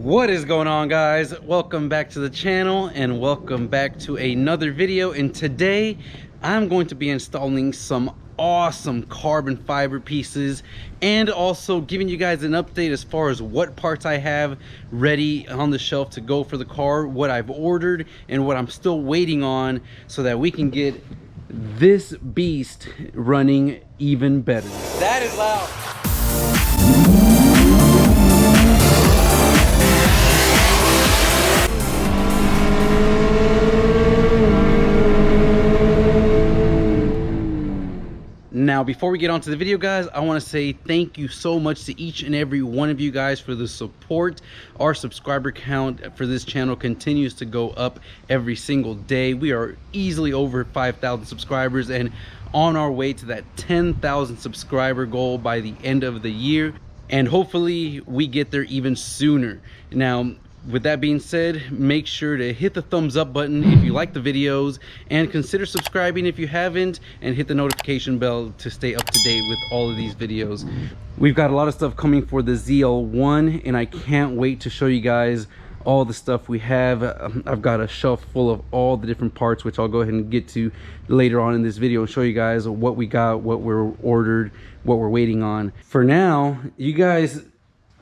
What is going on, guys? Welcome back to the channel and welcome back to another video. And today I'm going to be installing some awesome carbon fiber pieces and also giving you guys an update as far as what parts I have ready on the shelf to go for the car, what I've ordered and what I'm still waiting on, so that we can get this beast running even better. That is loud. Now, before we get on to the video, guys, I want to say thank you so much to each and every one of you guys for the support. Our subscriber count for this channel continues to go up every single day. We are easily over 5,000 subscribers and on our way to that 10,000 subscriber goal by the end of the year. And hopefully we get there even sooner. Now, with that being said, make sure to hit the thumbs up button if you like the videos and consider subscribing if you haven't, and hit the notification bell to stay up to date with all of these videos. We've got a lot of stuff coming for the ZL1 and I can't wait to show you guys all the stuff we have. I've got a shelf full of all the different parts, which I'll go ahead and get to later on in this video and show you guys what we got, what we're ordered, what we're waiting on. For now, you guys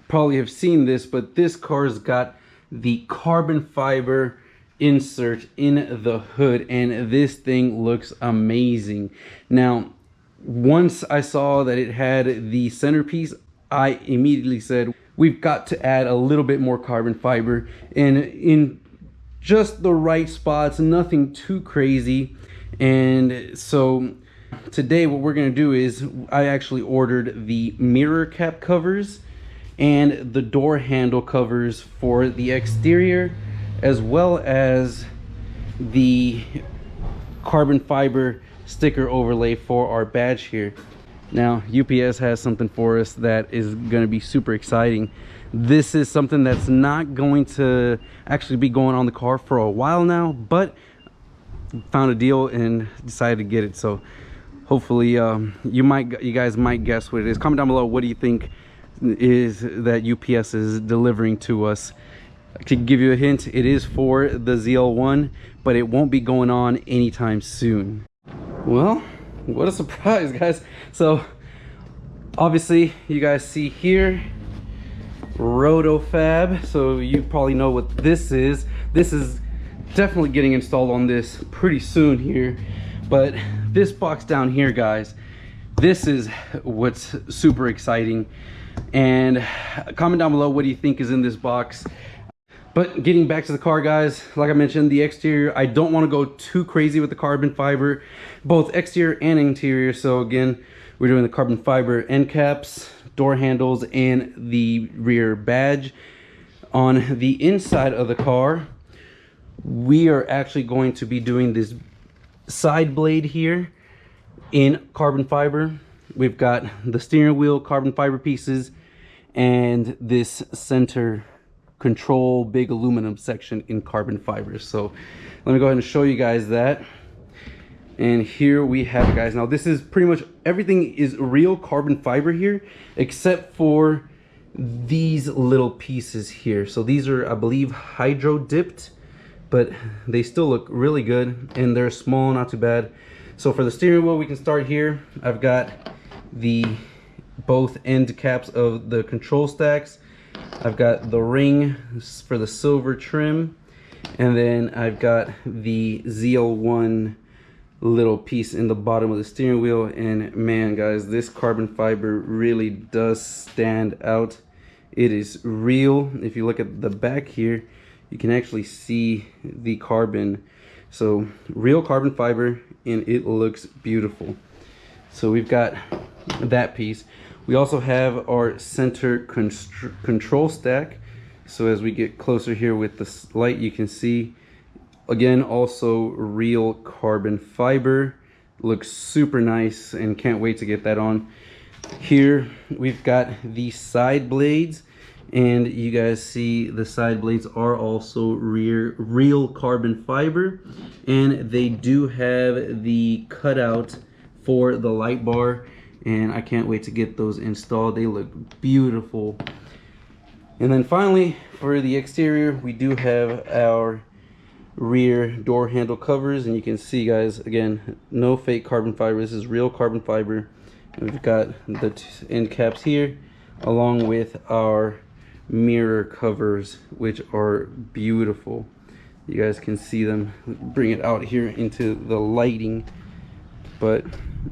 probably have seen this, but this car's got the carbon fiber insert in the hood and this thing looks amazing. Now, once I saw that it had the centerpiece, I immediately said we've got to add a little bit more carbon fiber, and in just the right spots, nothing too crazy. And so today what we're going to do is I actually ordered the mirror cap covers and the door handle covers for the exterior, as well as the carbon fiber sticker overlay for our badge here. Now, UPS has something for us that is going to be super exciting. This is something that's not going to actually be going on the car for a while now, but found a deal and decided to get it. So hopefully you guys might guess what it is. Comment down below, what do you think is that UPS is delivering to us. To give you a hint, it is for the ZL1, but it won't be going on anytime soon. Well, what a surprise, guys. So obviously you guys see here Rotofab, so you probably know what this is. This is definitely getting installed on this pretty soon here. But this box down here, guys, this is what's super exciting. And comment down below, what do you think is in this box? But getting back to the car, guys, like I mentioned, the exterior, I don't want to go too crazy with the carbon fiber, both exterior and interior. So again, we're doing the carbon fiber end caps, door handles, and the rear badge. On the inside of the car, we are actually going to be doing this side blade here in carbon fiber. We've got the steering wheel carbon fiber pieces and this center control big aluminum section in carbon fiber. So let me go ahead and show you guys that. And here we have it, guys. Now this is pretty much everything is real carbon fiber here, except for these little pieces here. So these are, I believe, hydro dipped, but they still look really good and they're small, not too bad. So for the steering wheel, we can start here. I've got the both end caps of the control stacks. I've got the ring for the silver trim, and then I've got the ZL1 little piece in the bottom of the steering wheel. And man, guys, this carbon fiber really does stand out. It is real. If you look at the back here, you can actually see the carbon. So real carbon fiber, and it looks beautiful. So we've got that piece. We also have our center control stack. So as we get closer here with the light, you can see, again, also real carbon fiber. Looks super nice and can't wait to get that on. Here we've got the side blades, and you guys see the side blades are also real carbon fiber, and they do have the cutout for the light bar, and I can't wait to get those installed. They look beautiful. And then finally, for the exterior, we do have our rear door handle covers, and you can see, guys, again, no fake carbon fiber. This is real carbon fiber. And we've got the end caps here, along with our mirror covers, which are beautiful. You guys can see them. Bring it out here into the lighting, but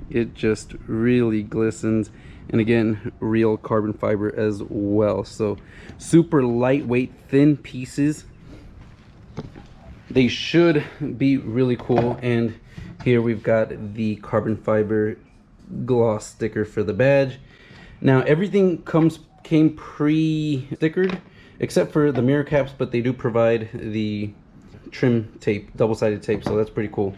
it just really glistens. And again, real carbon fiber as well. So super lightweight, thin pieces. They should be really cool. And here we've got the carbon fiber gloss sticker for the badge. Now everything came pre-stickered except for the mirror caps, but they do provide the trim tape, double-sided tape, so that's pretty cool.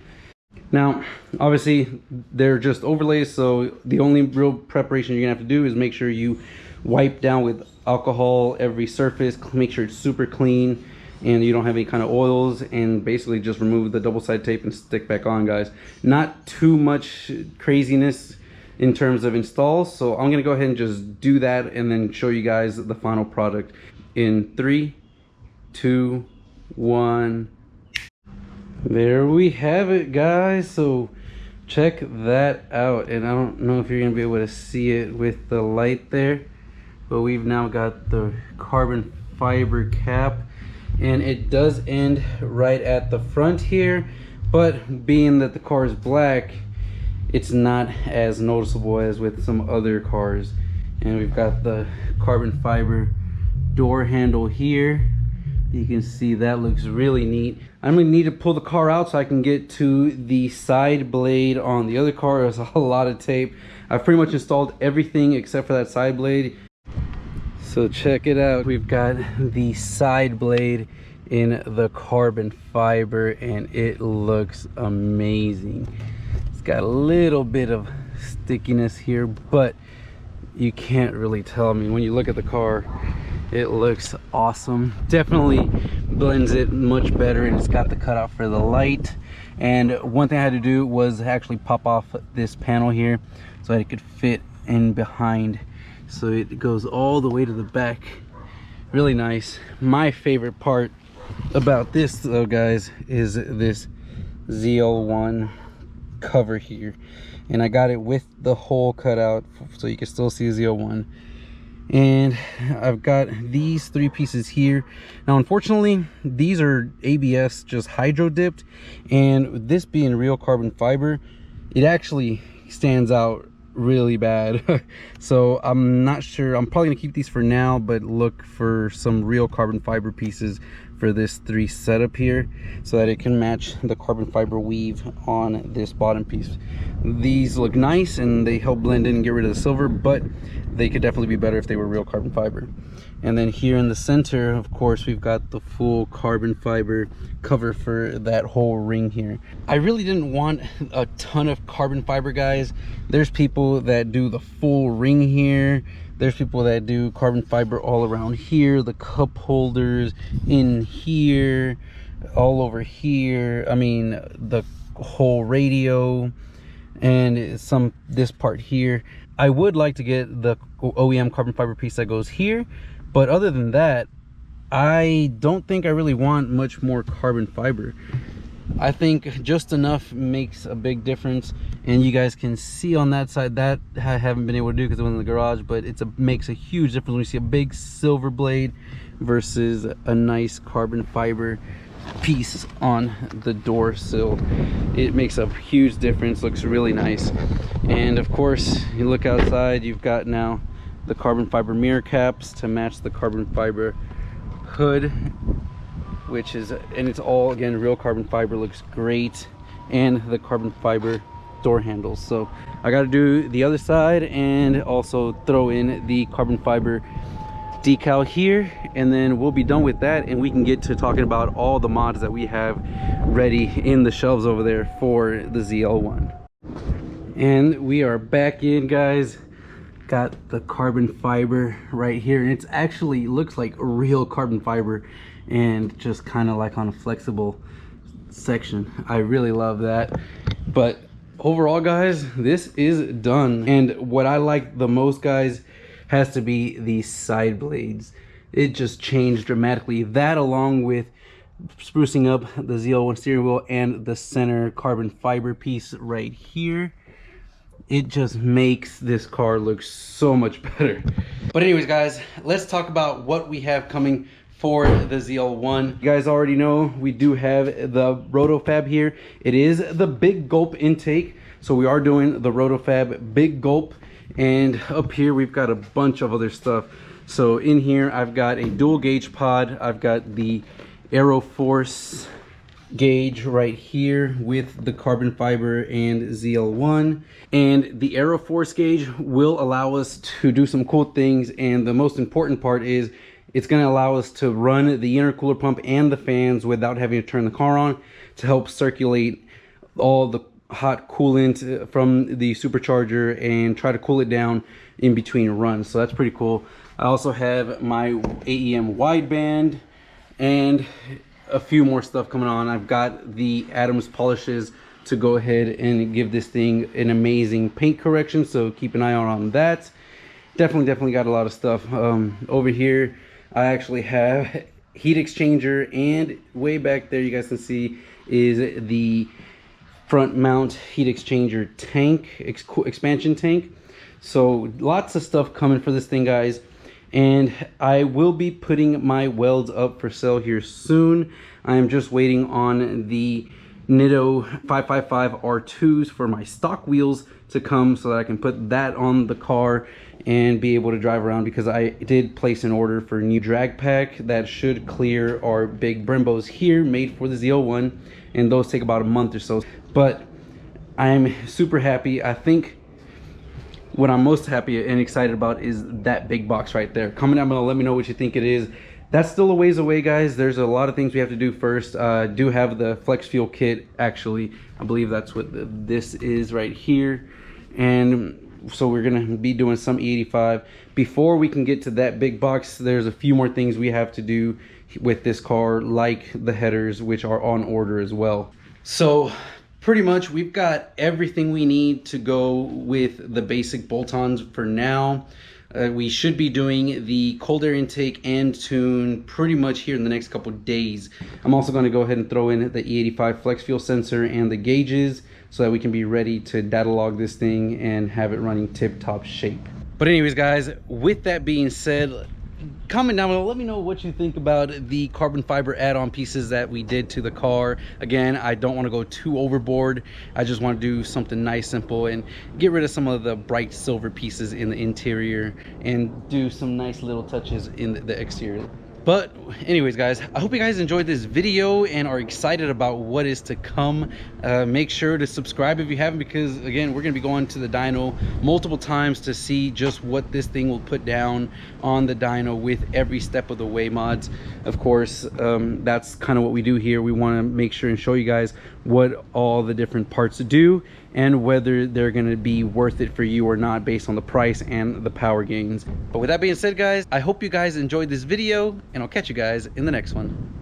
Now obviously they're just overlays, so the only real preparation you're gonna have to do is make sure you wipe down with alcohol every surface, make sure it's super clean and you don't have any kind of oils, and basically just remove the double-sided tape and stick back on, guys. Not too much craziness in terms of installs, so I'm gonna go ahead and just do that and then show you guys the final product in 3, 2, 1. There we have it, guys. So check that out, and I don't know if you're gonna be able to see it with the light there, but we've now got the carbon fiber cap, and it does end right at the front here, but being that the car is black, it's not as noticeable as with some other cars. And we've got the carbon fiber door handle here. You can see that looks really neat. I'm gonna need to pull the car out so I can get to the side blade on the other car. There's a lot of tape. I've pretty much installed everything except for that side blade. So check it out. We've got the side blade in the carbon fiber, and it looks amazing. It's got a little bit of stickiness here, but you can't really tell. I mean, when you look at the car, it looks awesome. Definitely blends it much better, and it's got the cutout for the light. And one thing I had to do was actually pop off this panel here so that it could fit in behind, so it goes all the way to the back. Really nice. My favorite part about this though, guys, is this ZL1 cover here, and I got it with the hole cut out so you can still see ZL1. And I've got these 3 pieces here. Now unfortunately these are ABS just hydro dipped, and this being real carbon fiber, it actually stands out really bad. So I'm not sure, I'm probably gonna keep these for now, but look for some real carbon fiber pieces for this 3 setup here so that it can match the carbon fiber weave on this bottom piece. These look nice and they help blend in and get rid of the silver, but they could definitely be better if they were real carbon fiber. And then here in the center, of course, we've got the full carbon fiber cover for that whole ring here. I really didn't want a ton of carbon fiber, guys. There's people that do the full ring here. There's people that do carbon fiber all around here, the cup holders in here, all over here. I mean, the whole radio, and this part here. I would like to get the OEM carbon fiber piece that goes here, but other than that, I don't think I really want much more carbon fiber. I think just enough makes a big difference, and you guys can see on that side that I haven't been able to do because it was in the garage, but makes a huge difference when you see a big silver blade versus a nice carbon fiber piece on the door sill. It makes a huge difference, looks really nice. And of course, you look outside, you've got now the carbon fiber mirror caps to match the carbon fiber hood, which is, and it's all again real carbon fiber, looks great, and the carbon fiber door handles. So I got to do the other side and also throw in the carbon fiber decal here, and then we'll be done with that, and we can get to talking about all the mods that we have ready in the shelves over there for the ZL1. And we are back in, guys. Got the carbon fiber right here, and it's actually looks like real carbon fiber and just kind of like on a flexible section. I really love that. But overall, guys, this is done. And what I like the most, guys, has to be these side blades. it just changed dramatically. That, along with sprucing up the ZL1 steering wheel and the center carbon fiber piece right here, it just makes this car look so much better. But anyways, guys, let's talk about what we have coming for the ZL1. You guys already know we do have the Rotofab here. It is the Big Gulp intake, so we are doing the Rotofab Big Gulp. And up here we've got a bunch of other stuff. So in here I've got a dual gauge pod. I've got the Aeroforce gauge right here with the carbon fiber and ZL1, and the Aeroforce gauge will allow us to do some cool things, and the most important part is it's going to allow us to run the intercooler pump and the fans without having to turn the car on, to help circulate all the hot coolant from the supercharger and try to cool it down in between runs. So that's pretty cool. I also have my AEM wideband and a few more stuff coming on. I've got the Adams polishes to go ahead and give this thing an amazing paint correction, so keep an eye out on that. Definitely got a lot of stuff. Over here I actually have heat exchanger, and way back there you guys can see is the front mount heat exchanger tank, expansion tank. So lots of stuff coming for this thing, guys. And I will be putting my welds up for sale here soon. I am just waiting on the Nitto 555 R2s for my stock wheels to come, so that I can put that on the car and be able to drive around, because I did place an order for a new drag pack that should clear our big Brembos here, made for the ZL1, and those take about a month or so. But I'm super happy. I think what I'm most happy and excited about is that big box right there. Comment down below, let me know what you think it is. That's still a ways away, guys. There's a lot of things we have to do first. I do have the flex fuel kit, actually. I believe that's what this is right here. And so we're gonna be doing some E85. Before we can get to that big box, there's a few more things we have to do with this car, like the headers, which are on order as well. So pretty much we've got everything we need to go with the basic bolt-ons for now. We should be doing the cold air intake and tune pretty much here in the next couple days. I'm also going to go ahead and throw in the E85 flex fuel sensor and the gauges, so that we can be ready to data log this thing and have it running tip-top shape. But anyways, guys, with that being said, comment down below, let me know what you think about the carbon fiber add-on pieces that we did to the car. Again, I don't want to go too overboard. I just want to do something nice, simple, and get rid of some of the bright silver pieces in the interior and do some nice little touches in the exterior. But anyways, guys, I hope you guys enjoyed this video and are excited about what is to come. Make sure to subscribe if you haven't, because again, we're going to be going to the dyno multiple times to see just what this thing will put down on the dyno with every step of the way mods. Of course, that's kind of what we do here. We want to make sure and show you guys what all the different parts do and whether they're going to be worth it for you or not, based on the price and the power gains. But with that being said, guys, I hope you guys enjoyed this video, and I'll catch you guys in the next one.